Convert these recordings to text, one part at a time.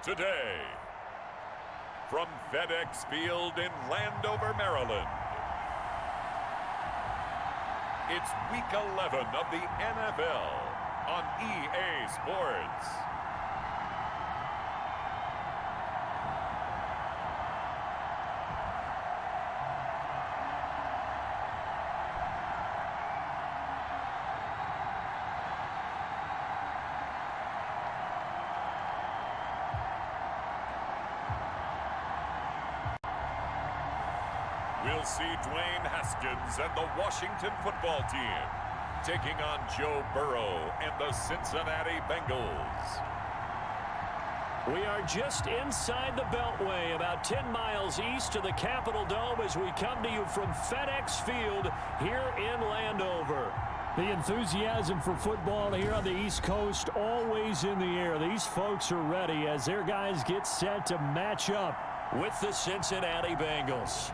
today. From FedEx Field in Landover, Maryland, it's Week 11 of the NFL on EA Sports. We'll see Dwayne Haskins and the Washington football team taking on Joe Burrow and the Cincinnati Bengals. We are just inside the Beltway, about 10 miles east of the Capitol Dome as we come to you from FedEx Field here in Landover. The enthusiasm for football here on the East Coast always in the air. These folks are ready as their guys get set to match up with the Cincinnati Bengals.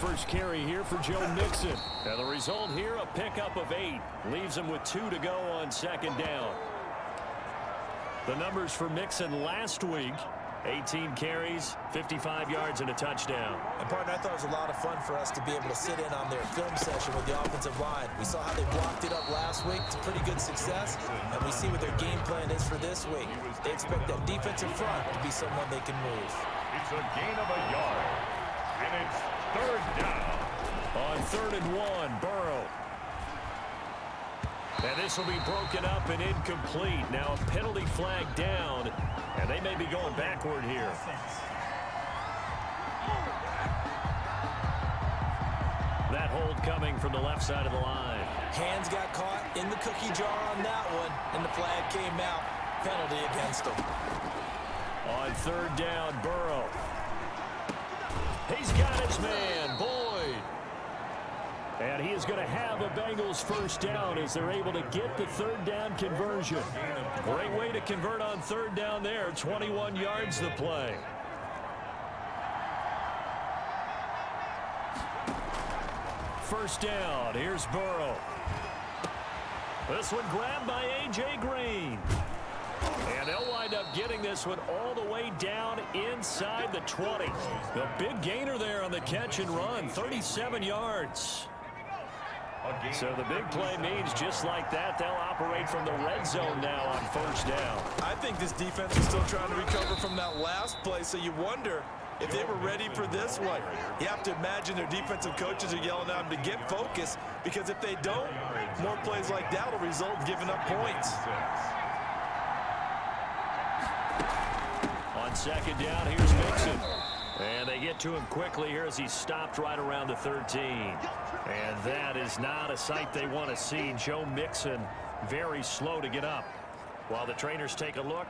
First carry here for Joe Mixon. And the result here, a pickup of 8. Leaves him with 2 to go on second down. The numbers for Mixon last week, 18 carries, 55 yards, and a touchdown. And, partner, I thought it was a lot of fun for us to be able to sit in on their film session with the offensive line. We saw how they blocked it up last week. It's a pretty good success, and we see what their game plan is for this week. They expect that defensive front to be someone they can move. It's a gain of a yard, and it's third down. On 3rd and 1, Burrow. And this will be broken up and incomplete. Now a penalty flag down, and they may be going backward here. That hold coming from the left side of the line. Hands got caught in the cookie jar on that one, and the flag came out. Penalty against him. On 3rd down, Burrow. He's got his man, Boyd. And he is going to have a Bengals first down as they're able to get the 3rd down conversion. Great way to convert on 3rd down there. 21 yards the play. First down. Here's Burrow. This one grabbed by A.J. Green. And they'll wind up getting this one all the way down inside the 20. The big gainer there on the catch and run, 37 yards. So the big play means just like that, they'll operate from the red zone now on first down. I think this defense is still trying to recover from that last play, so you wonder if they were ready for this one. You have to imagine their defensive coaches are yelling at them to get focused, because if they don't, more plays like that will result in giving up points. On second down, here's Mixon. And they get to him quickly here as he stopped right around the 13. And that is not a sight they want to see. Joe Mixon very slow to get up. While the trainers take a look,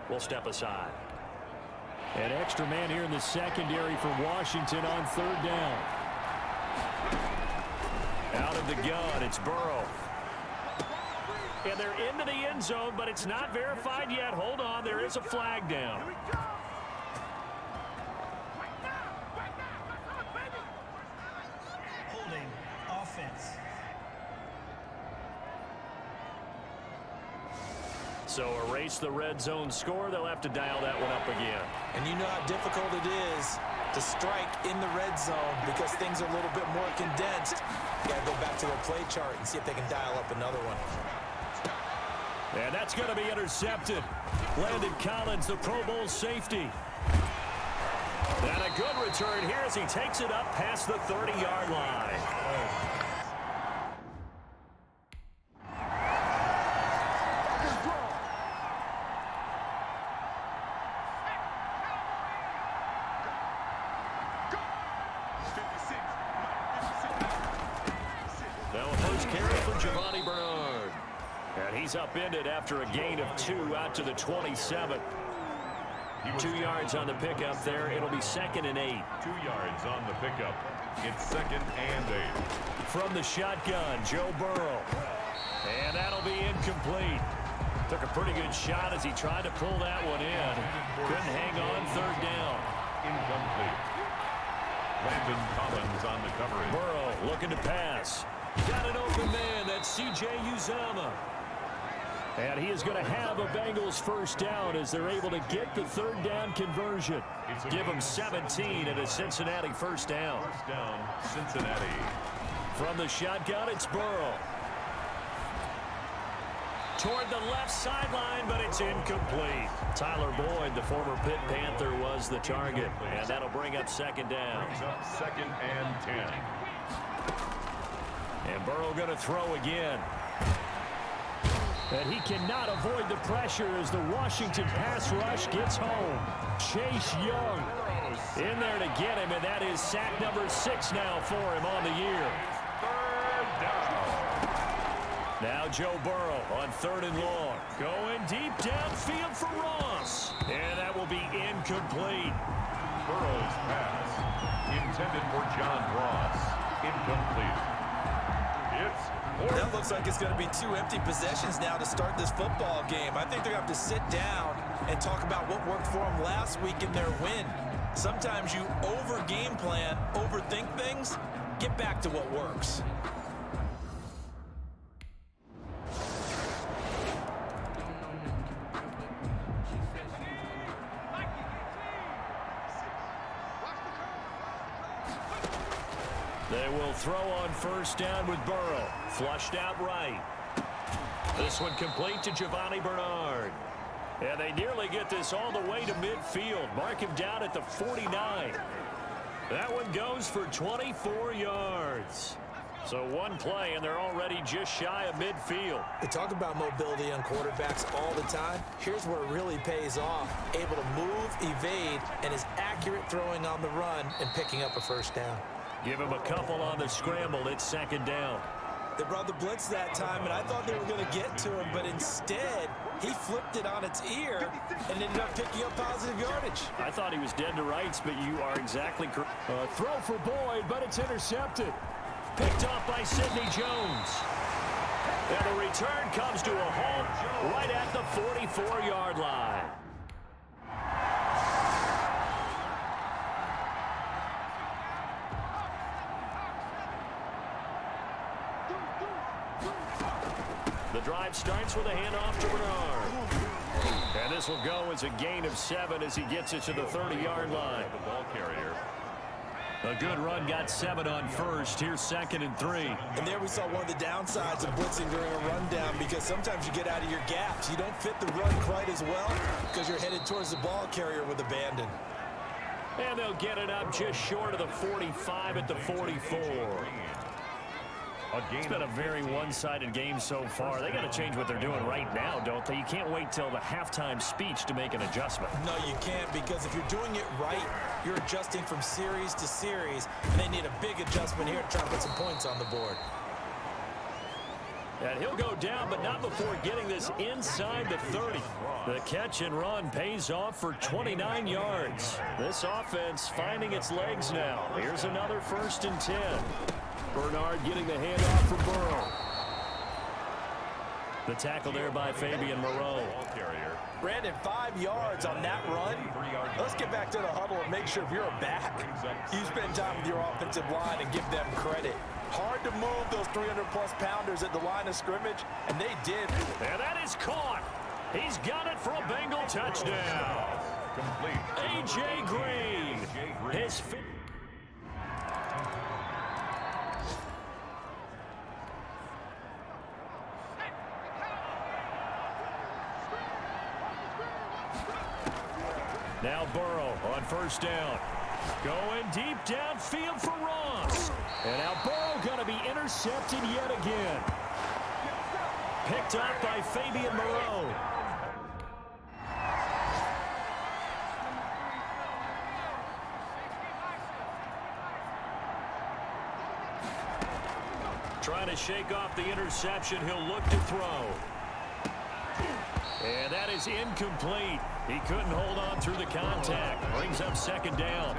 we'll step aside. An extra man here in the secondary for Washington on 3rd down. Out of the gun, it's Burrow. And they're into the end zone, but it's not verified yet. Hold on, there is a flag down. Holding offense. So erase the red zone score. They'll have to dial that one up again. And you know how difficult it is to strike in the red zone because things are a little bit more condensed. You got to go back to their play chart and see if they can dial up another one. And that's going to be intercepted. Landon Collins, the Pro Bowl safety. And a good return here as he takes it up past the 30-yard line. Now a first carry for Giovanni Bernard. And he's upended after a gain of 2 out to the 27. 2 yards on the pickup there. It'll be 2nd and 8. 2 yards on the pickup. It's 2nd and 8. From the shotgun, Joe Burrow. And that'll be incomplete. Took a pretty good shot as he tried to pull that one in. Couldn't hang on, 3rd down. Incomplete. Landon Collins on the coverage. Burrow looking to pass. Got an open man. That's C.J. Uzomah. And he is going to have a Bengals 1st down as they're able to get the 3rd down conversion. Give them 17 and a Cincinnati 1st down. 1st down, Cincinnati. From the shotgun, it's Burrow. Toward the left sideline, but it's incomplete. Tyler Boyd, the former Pitt Panther, was the target. And that'll bring up 2nd down. Brings up 2nd and 10. And Burrow going to throw again. And he cannot avoid the pressure as the Washington pass rush gets home. Chase Young in there to get him, and that is sack number 6 now for him on the year. 3rd down. Now Joe Burrow on 3rd and long. Going deep downfield for Ross. And that will be incomplete. Burrow's pass intended for John Ross. Incomplete. That looks like it's going to be 2 empty possessions now to start this football game. I think they're going to have to sit down and talk about what worked for them last week in their win. Sometimes you over-game plan, overthink things, get back to what works. They will throw on 1st down with Burrow. Flushed out right. This one complete to Giovanni Bernard. And they nearly get this all the way to midfield. Mark him down at the 49. That one goes for 24 yards. So one play, and they're already just shy of midfield. They talk about mobility on quarterbacks all the time. Here's where it really pays off. Able to move, evade, and is accurate throwing on the run and picking up a 1st down. Give him a couple on the scramble. It's 2nd down. They brought the blitz that time, and I thought they were going to get to him, but instead, he flipped it on its ear and ended up picking up positive yardage. I thought he was dead to rights, but you are exactly correct. Throw for Boyd, but it's intercepted. Picked off by Sidney Jones. And the return comes to a halt right at the 44-yard line. The drive starts with a handoff to Bernard. And this will go as a gain of 7 as he gets it to the 30-yard line. The ball carrier. A good run, got 7 on 1st. Here's 2nd and 3. And there we saw one of the downsides of blitzing during a rundown, because sometimes you get out of your gaps. You don't fit the run quite as well because you're headed towards the ball carrier with abandon. And they'll get it up just short of the 45 at the 44. It's been a very one-sided game so far. They got to change what they're doing right now, don't they? You can't wait till the halftime speech to make an adjustment. No, you can't, because if you're doing it right, you're adjusting from series to series, and they need a big adjustment here to try to put some points on the board. And he'll go down, but not before getting this inside the 30. The catch and run pays off for 29 yards. This offense finding its legs now. Here's another 1st and 10. Bernard getting the handoff for Burrow. The tackle there by Fabian Moreau. Brandon, 5 yards on that run. Let's get back to the huddle and make sure if you're a back, you spend time with your offensive line and give them credit. Hard to move those 300-plus pounders at the line of scrimmage, and they did. And that is caught. He's got it for a Bengal touchdown. Complete. A.J. Green. His Now Burrow on 1st down. Going deep downfield for Ross. And now Burrow going to be intercepted yet again. Picked up by Fabian Moreau. Trying to shake off the interception. He'll look to throw. And that is incomplete. He couldn't hold on through the contact. Brings up second down.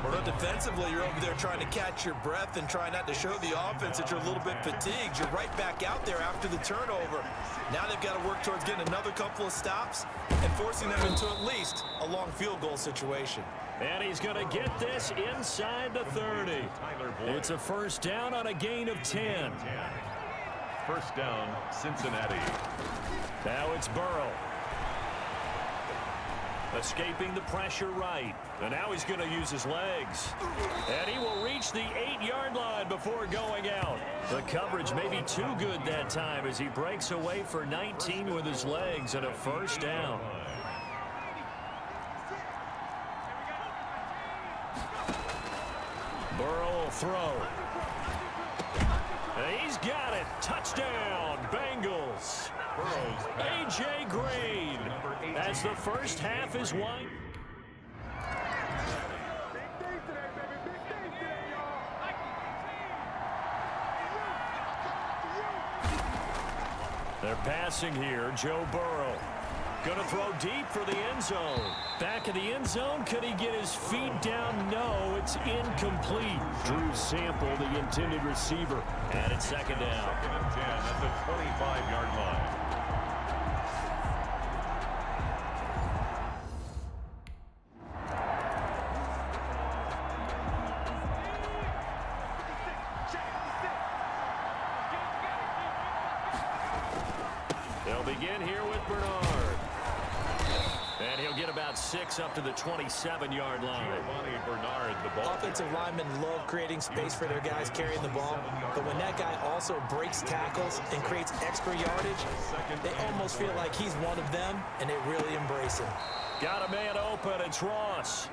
But defensively, you're over there trying to catch your breath and try not to show the offense that you're a little bit fatigued. You're right back out there after the turnover. Now they've got to work towards getting another couple of stops and forcing them into at least a long field goal situation. And he's going to get this inside the 30. It's a first down on a gain of 10. First down, Cincinnati. Now it's Burrow. Escaping the pressure right. And now he's going to use his legs. And he will reach the 8-yard line before going out. The coverage may be too good that time as he breaks away for 19 with his legs and a first down. Burrow will throw. And he's got it. Touchdown, Bengals. A.J. Green as the first half is won. They're passing here. Joe Burrow. Going to throw deep for the end zone. Back of the end zone. Could he get his feet down? No, it's incomplete. Drew Sample, the intended receiver. And it's second down. Second and 10 at the 25-yard line. They'll begin here with Bernard. And he'll get about 6 up to the 27-yard line. Bernard, the ball. Offensive linemen love creating space for their guys carrying the ball, but when that guy also breaks tackles and creates extra yardage, they almost feel like he's one of them, and they really embrace him. Got a man open. It's Ross.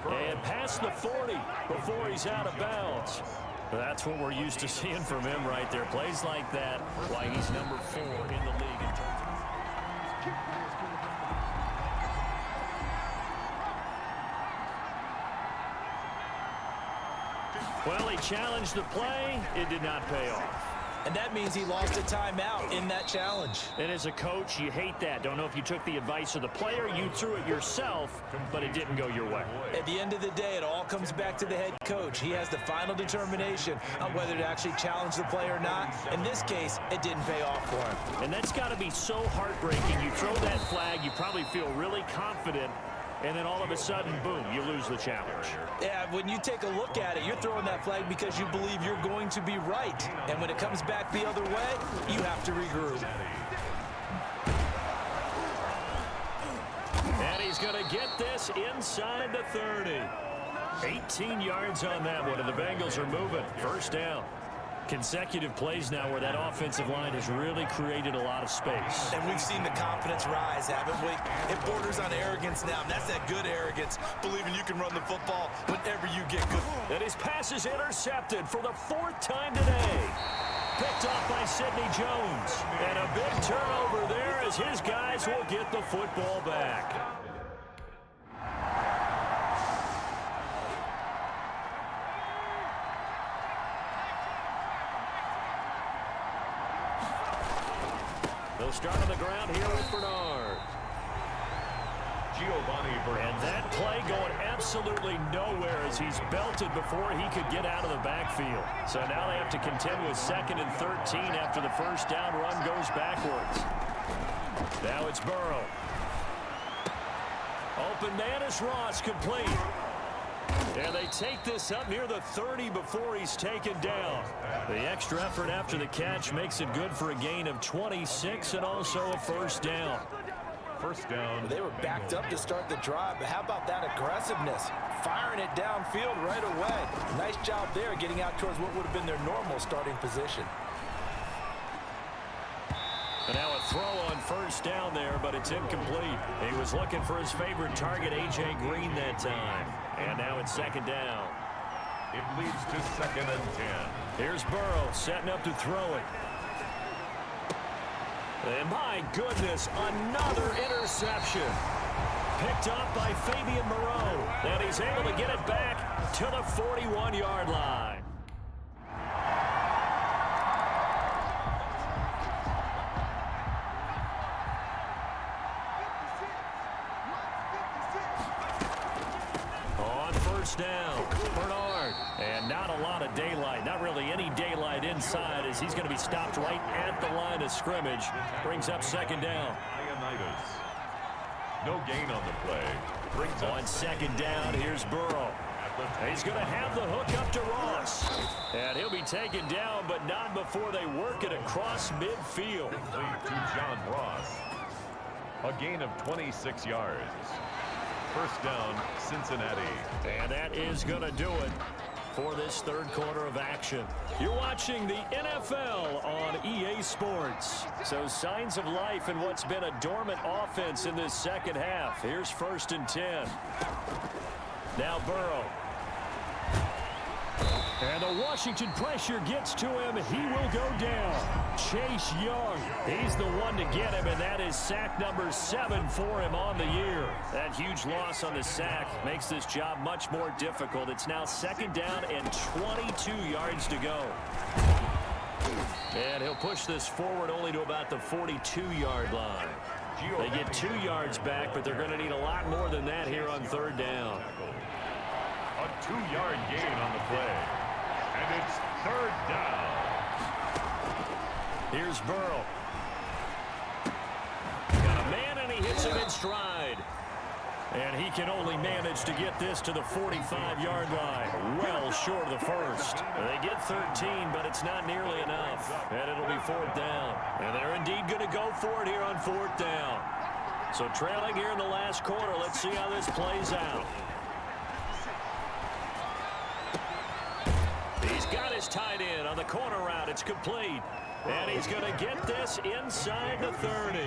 And past the 40 before he's out of bounds. That's what we're used to seeing from him right there. Plays like that, why he's number 4 in the league in terms of... Well, he challenged the play. It did not pay off. And that means he lost a timeout in that challenge. And as a coach, you hate that. Don't know if you took the advice of the player, you threw it yourself, but it didn't go your way. At the end of the day, it all comes back to the head coach. He has the final determination on whether to actually challenge the play or not. In this case, it didn't pay off for him. And that's got to be so heartbreaking. You throw that flag, you probably feel really confident, and then all of a sudden, boom, you lose the challenge. Yeah, when you take a look at it, you're throwing that flag because you believe you're going to be right. And when it comes back the other way, you have to regroup. And he's going to get this inside the 30. 18 yards on that one, and the Bengals are moving. First down. Consecutive plays now where that offensive line has really created a lot of space. And we've seen the confidence rise, haven't we? It borders on arrogance now, and that's that good arrogance, believing you can run the football whenever you get good. And his pass is intercepted for the 4th time today. Picked off by Sidney Jones. And a big turnover there as his guys will get the football back. They'll start on the ground here with Bernard. And that play going absolutely nowhere as he's belted before he could get out of the backfield. So now they have to contend with 2nd and 13 after the first down run goes backwards. Now it's Burrow. Open man is Ross, complete. And they take this up near the 30 before he's taken down. The extra effort after the catch makes it good for a gain of 26 and also a first down. First down. They were backed up to start the drive, but how about that aggressiveness? Firing it downfield right away. Nice job there getting out towards what would have been their normal starting position. And now a throw on first down there, but it's incomplete. He was looking for his favorite target, A.J. Green, that time. And now it's second down. It leads to 2nd and 10. Here's Burrow setting up to throw it. And my goodness, another interception. Picked up by Fabian Moreau. And he's able to get it back to the 41-yard line. first down. Bernard. And not a lot of daylight. Not really any daylight inside as he's going to be stopped right at the line of scrimmage. Brings up second down. No gain on the play. Brings on second down, here's Burrow. He's going to have the hook up to Ross. And he'll be taken down, but not before they work it across midfield. To John Ross. A gain of 26 yards. First down, Cincinnati. And that is going to do it for this third quarter of action. You're watching the NFL on EA Sports. So signs of life in what's been a dormant offense in this second half. Here's 1st and 10. Now Burrow. And the Washington pressure gets to him. He will go down. Chase Young, he's the one to get him, and that is sack number 7 for him on the year. That huge loss on the sack makes this job much more difficult. It's now second down and 22 yards to go. And he'll push this forward only to about the 42-yard line. They get 2 yards back, but they're going to need a lot more than that here on third down. A 2-yard gain on the play. And it's third down. Here's Burrow. Got a man, and he hits him in stride. And he can only manage to get this to the 45-yard line. Well short of the first. They get 13, but it's not nearly enough. And it'll be fourth down. And they're indeed going to go for it here on fourth down. So trailing here in the last quarter. Let's see how this plays out. He's got his tight end on the corner route. It's complete. And he's going to get this inside the 30.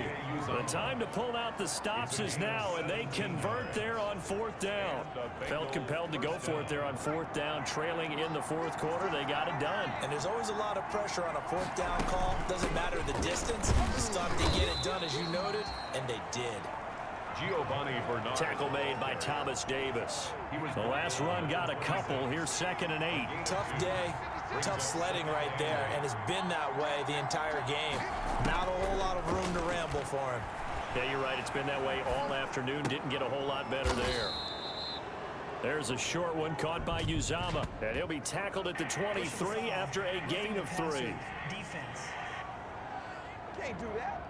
The time to pull out the stops is now, and they convert there on fourth down. Felt compelled to go for it there on fourth down, trailing in the fourth quarter. They got it done. And there's always a lot of pressure on a fourth down call. Doesn't matter the distance. You stop to get it done, as you noted, and they did. Giovanni Bernard. Tackle made by Thomas Davis. The last run got a couple. Here's 2nd and 8. Tough day, tough sledding right there, and it's been that way the entire game. Not a whole lot of room to ramble for him. Yeah, you're right. It's been that way all afternoon. Didn't get a whole lot better there. There's a short one caught by Uzama, and he'll be tackled at the 23 after a gain of 3. Defense. Can't do that.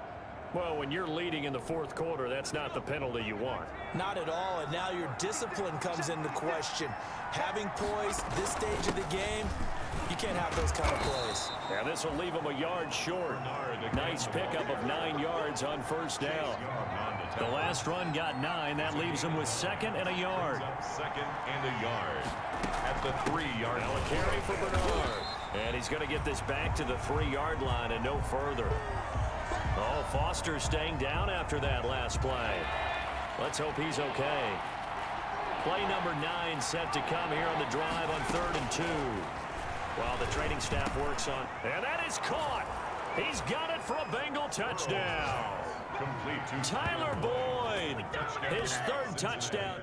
Well, when you're leading in the fourth quarter, that's not the penalty you want. Not at all, and now your discipline comes into question. Having poise this stage of the game, you can't have those kind of plays. Yeah, this will leave him a yard short. Nice pickup of 9 yards on first down. The last run got 9. That leaves him with 2nd and a yard. 2nd and a yard at the 3-yard line. Now a carry for Bernard. And he's going to get this back to the 3-yard line and no further. Oh, Foster staying down after that last play. Let's hope he's okay. Play number 9 set to come here on the drive on 3rd and 2. While the training staff works on. And that is caught. He's got it for a Bengal touchdown. Complete to Tyler Boyd, his 3rd touchdown.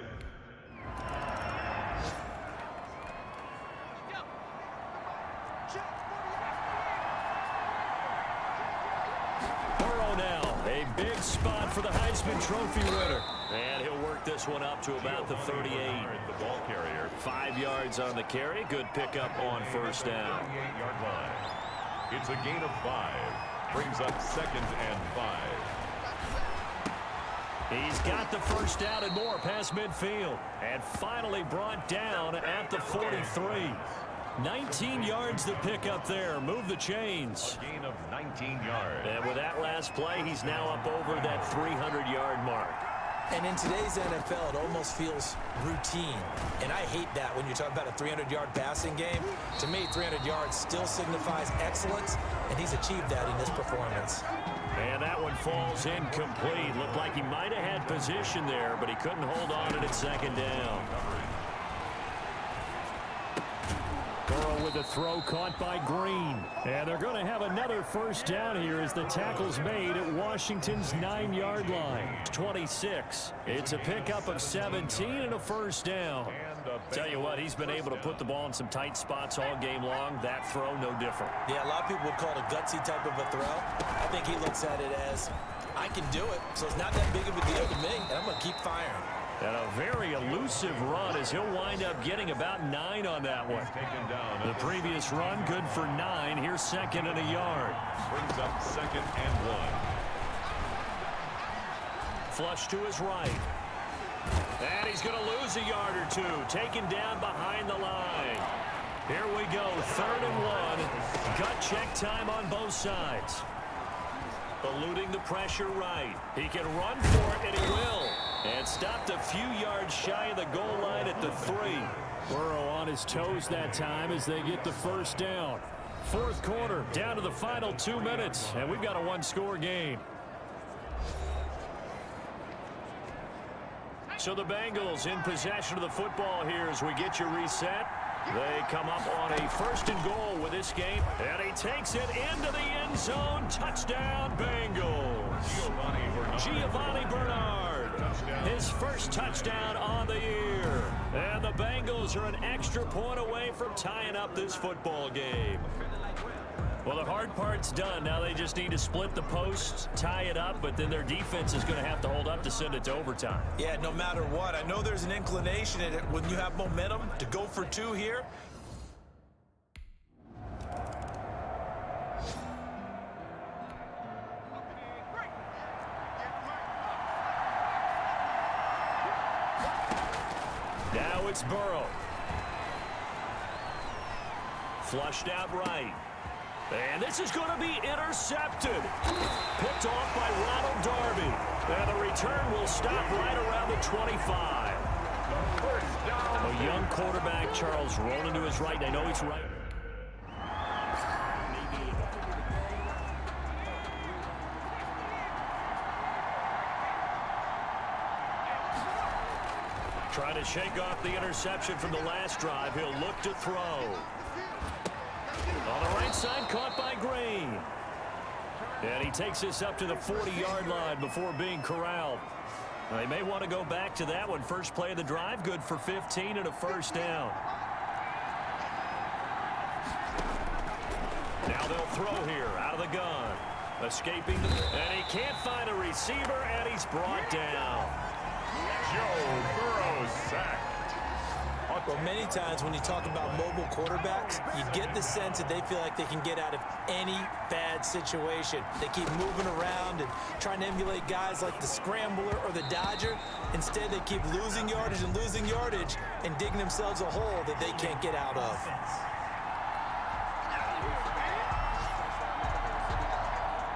Burrow now, a big spot for the Heisman Trophy winner. And he'll work this one up to about the 38. the ball carrier. 5 yards on the carry. Good pickup on first down. 38-yard line. It's a gain of 5. Brings up 2nd and 5. He's got the first down and more past midfield. And finally brought down at the 43. 19 yards to pick up there. Move the chains. Gain of 19 yards. And with that last play, he's now up over that 300-yard mark. And in today's NFL, it almost feels routine. And I hate that when you talk about a 300-yard passing game. To me, 300 yards still signifies excellence, and he's achieved that in this performance. And that one falls incomplete. Looked like he might have had position there, but he couldn't hold on to it at 2nd down. Burrow with a throw caught by Green. And they're going to have another first down here as the tackle's made at Washington's 9-yard line. 26. It's a pickup of 17 and a first down. Tell you what, he's been able to put the ball in some tight spots all game long. That throw, no different. Yeah, a lot of people would call it a gutsy type of a throw. I think he looks at it as, I can do it, so it's not that big of a deal to me, and I'm going to keep firing. And a very elusive run as he'll wind up getting about 9 on that one. The previous run, good for 9. Here's 2nd and a yard. Brings up 2nd and 1. Flush to his right. And he's going to lose a yard or 2. Taken down behind the line. Here we go, 3rd and 1. Gut check time on both sides. Eluding the pressure right. He can run for it, and he will. And stopped a few yards shy of the goal line at the 3. Burrow on his toes that time as they get the first down. 4th quarter, down to the final 2 minutes, and we've got a 1-score game. So the Bengals in possession of the football here as we get you reset. They come up on a 1st and goal with this game, and he takes it into the end zone. Touchdown, Bengals. Giovanni Bernard, his first touchdown on the year. And the Bengals are an extra point away from tying up this football game. Well, the hard part's done. Now they just need to split the posts, tie it up, but then their defense is going to have to hold up to send it to overtime. Yeah, no matter what. I know there's an inclination in it when you have momentum to go for 2 here. Now it's Burrow. Flushed out right. And this is going to be intercepted. Picked off by Ronald Darby. And the return will stop right around the 25. A young quarterback, Charles, rolling to his right. I know he's right. Trying to shake off the interception from the last drive. He'll look to throw. On the right side, caught by Green. And he takes this up to the 40-yard line before being corralled. They may want to go back to that one. First play of the drive, good for 15 and a first down. Now they'll throw here out of the gun. Escaping, and he can't find a receiver, and he's brought down. Joe Burrow sacked. Well, many times when you talk about mobile quarterbacks, you get the sense that they feel like they can get out of any bad situation. They keep moving around and trying to emulate guys like the Scrambler or the Dodger. Instead, they keep losing yardage and digging themselves a hole that they can't get out of.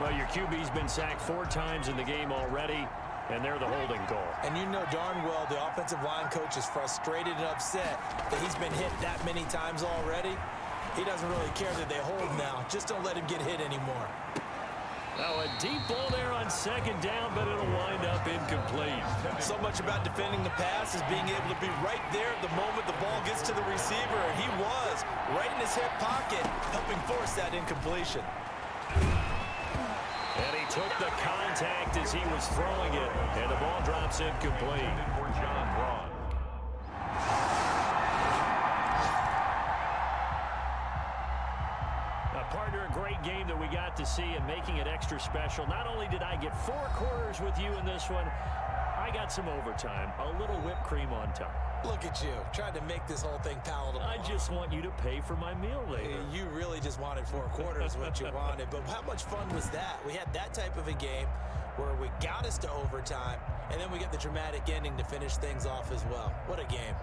Well, your QB's been sacked 4 times in the game already, and they're the holding call. And you know darn well the offensive line coach is frustrated and upset that he's been hit that many times already. He doesn't really care that they hold now. Just don't let him get hit anymore. Now a deep ball there on 2nd down, but it'll wind up incomplete. So much about defending the pass is being able to be right there at the moment the ball gets to the receiver. And he was right in his hip pocket, helping force that incompletion. And he took the contact as he was throwing it, and the ball drops incomplete. For John Braun. Partner, a great game that we got to see and making it extra special. Not only did I get 4 quarters with you in this one, I got some overtime, a little whipped cream on top. Look at you, trying to make this whole thing palatable. I just want you to pay for my meal later. You really just wanted 4 quarters, what you wanted. But how much fun was that? We had that type of a game where we got us to overtime, and then we got the dramatic ending to finish things off as well. What a game.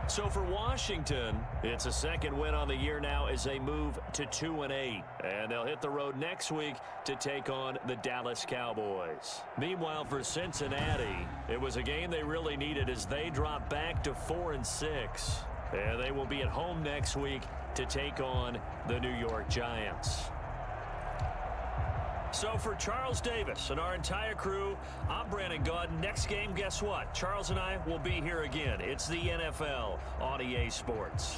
So for Washington, it's a 2nd win on the year now as they move to 2-8. And they'll hit the road next week to take on the Dallas Cowboys. Meanwhile, for Cincinnati, it was a game they really needed as they drop back to 4-6. And they will be at home next week to take on the New York Giants. So for Charles Davis and our entire crew, I'm Brandon Gaudin. Next game, guess what? Charles and I will be here again. It's the NFL on EA Sports.